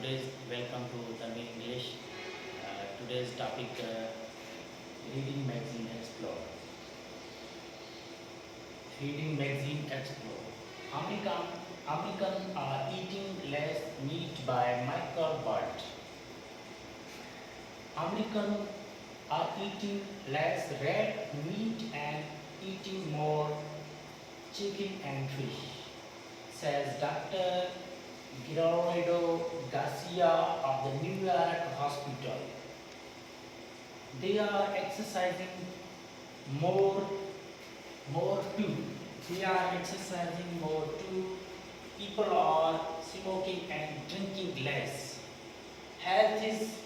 today's welcome to Tanvi English. Today's topic reading magazine explore. Reading magazine explore. American are eating less meat by Michael Burt. American are eating less red meat and eating more chicken and fish, says Dr. Gerardo Garcia of the New York Hospital. They are exercising more, more too. They are exercising more too. People are smoking and drinking less. Health is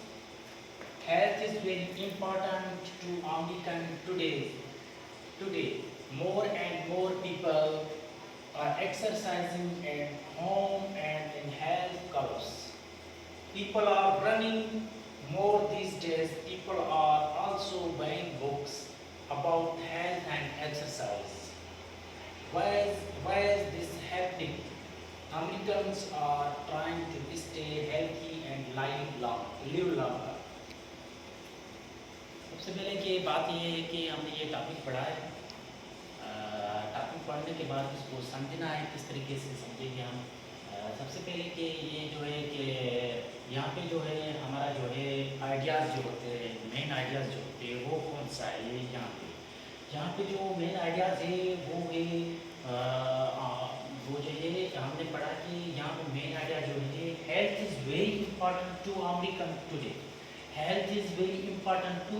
health is very important to American today. Today, more and more people are exercising at home and in health clubs. People are running more these days. People are also buying books about health and exercise. Why is this happening? Americans are trying to stay healthy and live longer. सबसे पहले की बात ये है कि हमने ये topic पढ़ा है। टॉपिक पढ़ने के बाद इसको समझना है, किस तरीके से समझेंगे हम। सबसे पहले कि ये जो है कि यहाँ पे जो है हमारा जो है आइडियाज़ जो होते हैं, मेन आइडियाज़ जो होते हैं वो कौन सा है। ये यहाँ पे जो मेन आइडियाज़ है वो है वो जो है हमने पढ़ा कि यहाँ पे मेन आइडिया जो है health is very important to American today. Health is very important to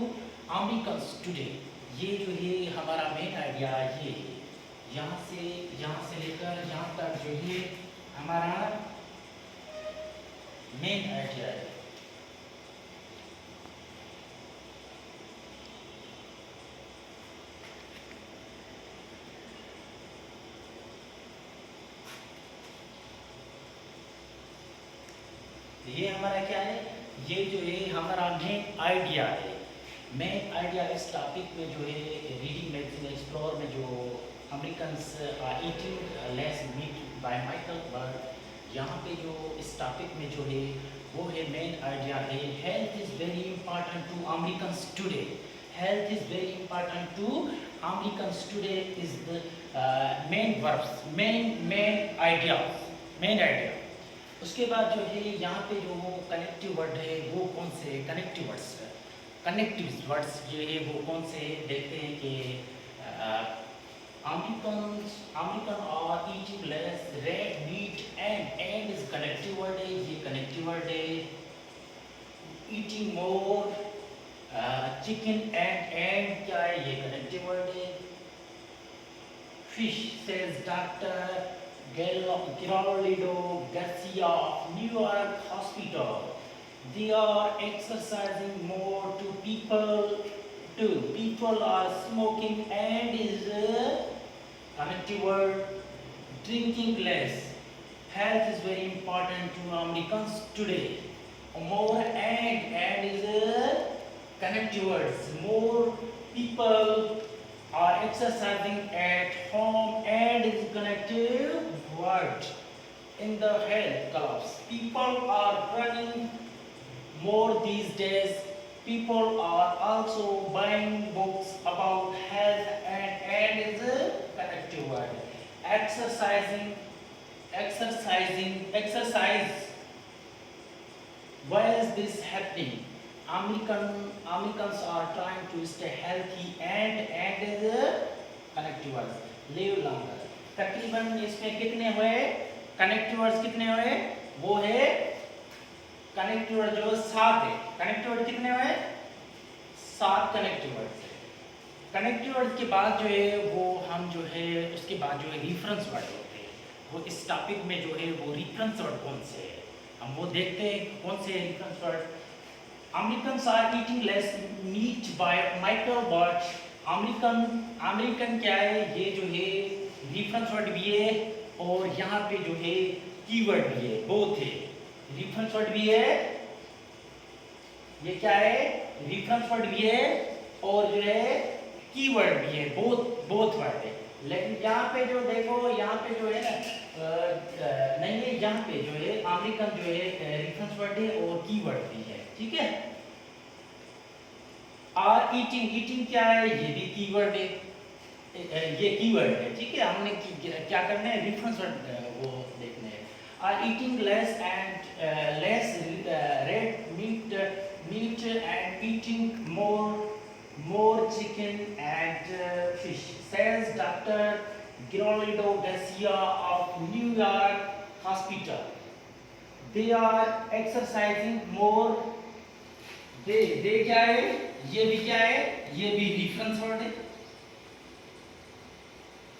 Americans today. ये जो है हमारा मेन आइडिया ये है। यहाँ से लेकर यहाँ तक जो है हमारा मेन आइडिया है। ये हमारा क्या है, ये जो है हमारा मेन आइडिया है। मेन आइडिया इस टॉपिक में जो है रीडिंग मैगजीन एक्सप्लोर में जो Americans are eating less meat by Michael Burt, यहाँ पे जो इस टॉपिक में जो है वो है मेन आइडिया है health is very important to Americans today. Health is very important to Americans today is the main verbs, main idea. उसके बाद जो है यहाँ पे जो कनेक्टिव वर्ड है वो कौन से कनेक्टिव वर्ड्स जो है वो कौन से देखते हैं कि American are eating less red meat and is connective word है। ये कनेक्टिव वर्ड है। ईटिंग मोर चिकन एंड क्या है, ये कनेक्टिव वर्ड है। Fish says doctor Gerardo Garcia of New York Hospital. They are exercising more to people are smoking and is connective word drinking less. Health is very important to Americans today. More and is connective words. More people are exercising at home and is connective word. In the health clubs, people are running more these days. People are also buying books about health and is a connective word. Exercise. Why is this happening? Americans are trying to stay healthy and is a connective words. Live longer. तकरीबन इसमें कितने हुए connective words, कितने हुए वो है connective word जो 7 है। कनेक्टिव वर्ड कितने हुए 7 कनेक्टिव वर्ड्स है। कनेक्टिव वर्ड के बाद जो है वो हम जो है उसके बाद जो है रेफरेंस वर्ड होते हैं। वो इस टॉपिक में जो है वो रेफरेंस वर्ड कौन से है हम वो देखते हैं कौन से reference word. Americans are eating less meat by Michael Burt. American क्या है, ये जो है रेफरेंस वर्ड भी है और यहाँ पे जो है कीवर्ड भी है, बोथ है। रेफरेंस वर्ड भी है, ये क्या है रेफरेंस वर्ड भी है और जो है कीवर्ड भी है, बोथ वर्ड है। लेकिन यहाँ पे जो देखो, यहाँ पे जो है ना नहीं है, यहाँ पे जो है अमेरिकन जो है रेफरेंस वर्ड है और कीवर्ड भी है, ठीक है। और ईटिंग क्या है, ये भी कीवर्ड है, ये कीवर्ड है, ठीक है। हमने क्या करना है, रेफरेंस वर्ड वो देखने हैं। और eating less and less red meat and eating more chicken and fish, says Dr. Geraldo Garcia of New York Hospital. They are exercising more. they क्या है, ये भी क्या है, ये भी रेफरेंस वर्ड है।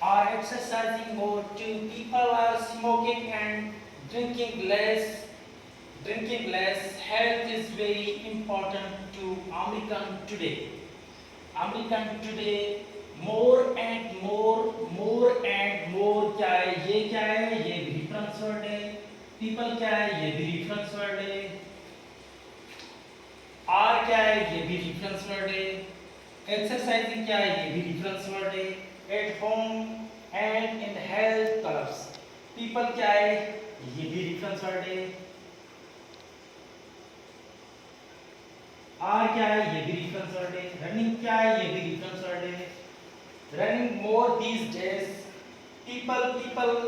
Are exercising more to people are smoking and drinking less. Health is very important to American today. more and more क्या है, ये क्या है, ये भी रेफरेंस वर्ड है। पीपल क्या है, ये भी रेफरेंस वर्ड है। आर क्या है, ये भी रेफरेंस वर्ड है। एक्सरसाइजिंग क्या है, ये भी रेफरेंस वर्ड है। At home and in health clubs, people क्या है, ये भी रेफरेंस वर्ड है। आर क्या है, ये भी रेफरेंस वर्ड है। रनिंग क्या है, ये भी रेफरेंस वर्ड है। Running more these days, people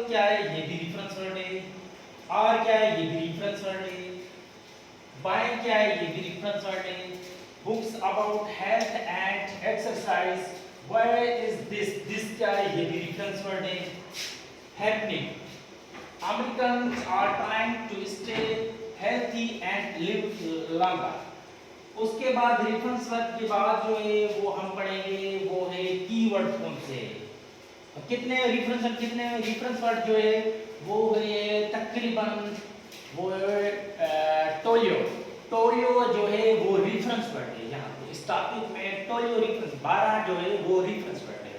क्या है, ये भी रेफरेंस वर्ड है। आर क्या है, ये भी रेफरेंस वर्ड है। बाइंग क्या है, ये भी रेफरेंस वर्ड है। Books about health and exercise, where is this क्या है, ये भी रेफरेंस वर्ड है। Happening, Americans are trying to stay healthy and live longer. उसके बाद रेफरेंस वर्ड के बाद जो है वो हम पढ़ेंगे वो है कीवर्ड कौन से। कितने रेफरेंस वर्ड जो है वो है तकरीबन, वो है टोरियो जो है वो रेफरेंस वर्ड है। यहाँ पे इस टॉपिक में टोरियो रेफरेंस 12 जो है वो रेफरेंस वर्ड है।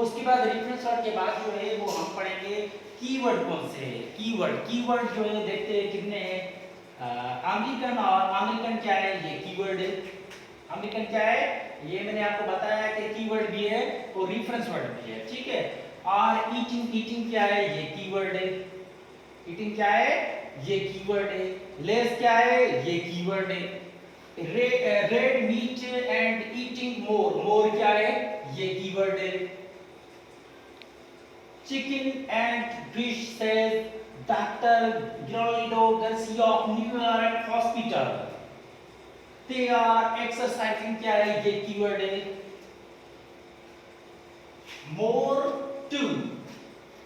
उसके बाद रेफरेंस वर्ड के बाद जो है वो हम पढ़ेंगे कीवर्ड कौन से है। कीवर्ड जो है देखते हैं कितने हैं। अमेरिकन क्या है, ये कीवर्ड है। अमेरिकन क्या है, ये मैंने आपको बताया कि कीवर्ड भी है और रेफरेंस वर्ड भी है, ठीक है। और ईटिंग क्या है, ये कीवर्ड है। ईटिंग क्या है, ये कीवर्ड है। लेस क्या है, ये कीवर्ड है। रेड मीट एंड ईटिंग मोर क्या है, ये कीवर्ड है। Chicken and fish says Dr. Geraldo Garcia of New York Hospital. They are exercising क्या है, ये कीवर्ड है। More to,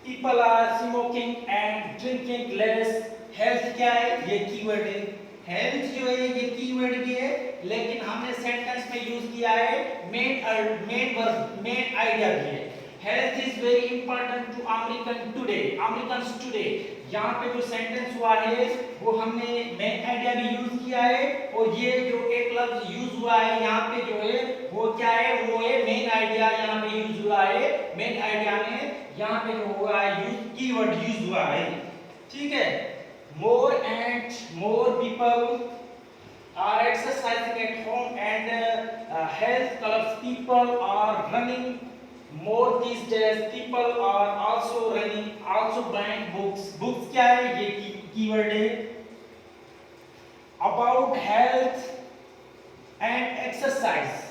people are smoking and drinking less. Health क्या है, ये कीवर्ड है। हेल्थ जो है ये कीवर्ड भी है, लेकिन हमने सेंटेंस में यूज किया है मेन आइडिया भी है। Health is very important to Americans today. यहाँ पे जो सेंटेंस हुआ है वो हमने मेन आइडिया भी यूज किया है, और ये जो एक लफ्ज यूज हुआ है यहाँ पे जो है वो क्या है, वो है मेन आइडिया। यहाँ पे यूज हुआ है मेन आइडिया में, यहाँ पे जो हुआ है यूज कीवर्ड यूज हुआ है, ठीक है। More and more people are exercising at home and health clubs, people are running more these days, people are also buying books क्या है, ये कीवर्ड है। about health and exercise,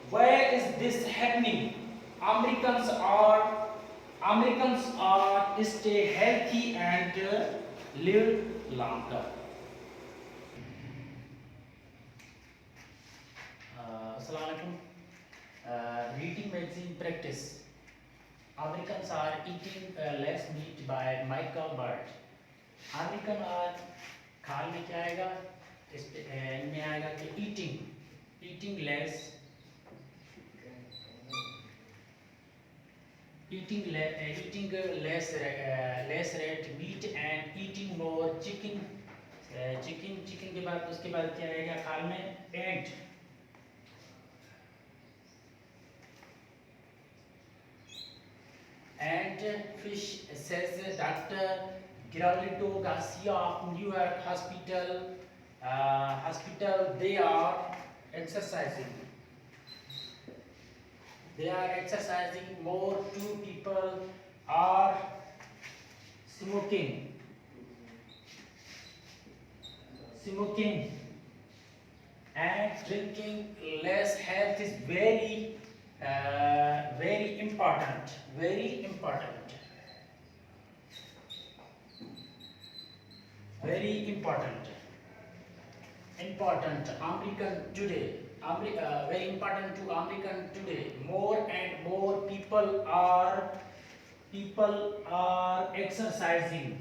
where is this happening? Americans are stay healthy and live longer. Assalamualaikum. Reading magazine practice. Americans are eating less meat by Michael Bird. American are खाल में क्या आएगा, इनमें आएगा कि eating less red meat and eating more chicken के बाद उसके बाद क्या आएगा खाल में and fish, says Dr. Geraldo Garcia of New York Hospital. They are exercising. they are exercising, more 2 people are smoking and drinking less. Health is very important, very important, very important. Important American today, very important to American today. More and more people are exercising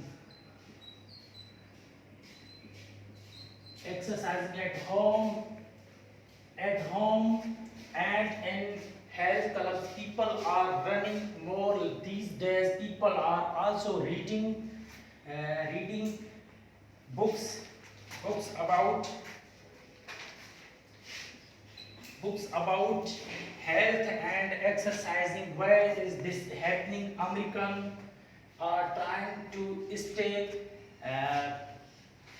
at home and in health clubs. People are running more these days. People are also reading books about health and exercising. Where is this happening? American are trying to stay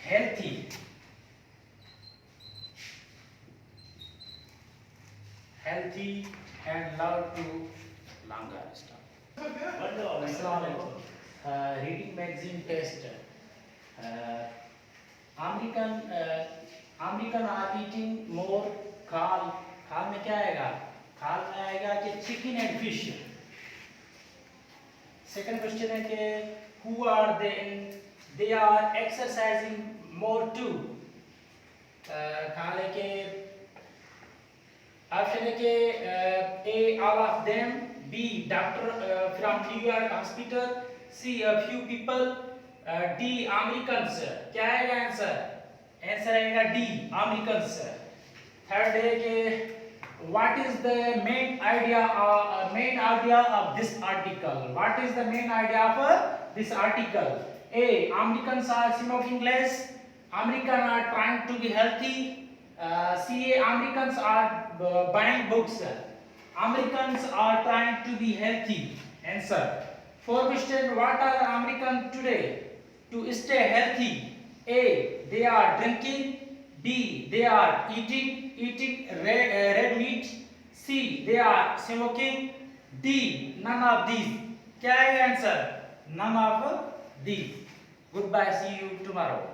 healthy and love to longer stuff. Assalamualaikum. Reading magazine test. American are eating more खाल में क्या आएगा? खाल में आएगा कि chicken and fish. Second question है कि who are they are exercising more too. खाल है कि ऑप्शन है कि A all of them, B doctor from New York hospital, C a few people, D Americans. क्या आएगा आंसर? आंसर आएगा D Americans. थर्ड है कि what is the main idea of this article? What is the main idea of this article? A Americans are smoking less. Americans are trying to be healthy. C Americans are buying books. Americans are trying to be healthy. Answer. Fourth question, what are Americans today to stay healthy? A they are drinking. B they are eating red meat. C they are smoking. D none of these. क्या है answer? None of these. Goodbye, see you tomorrow.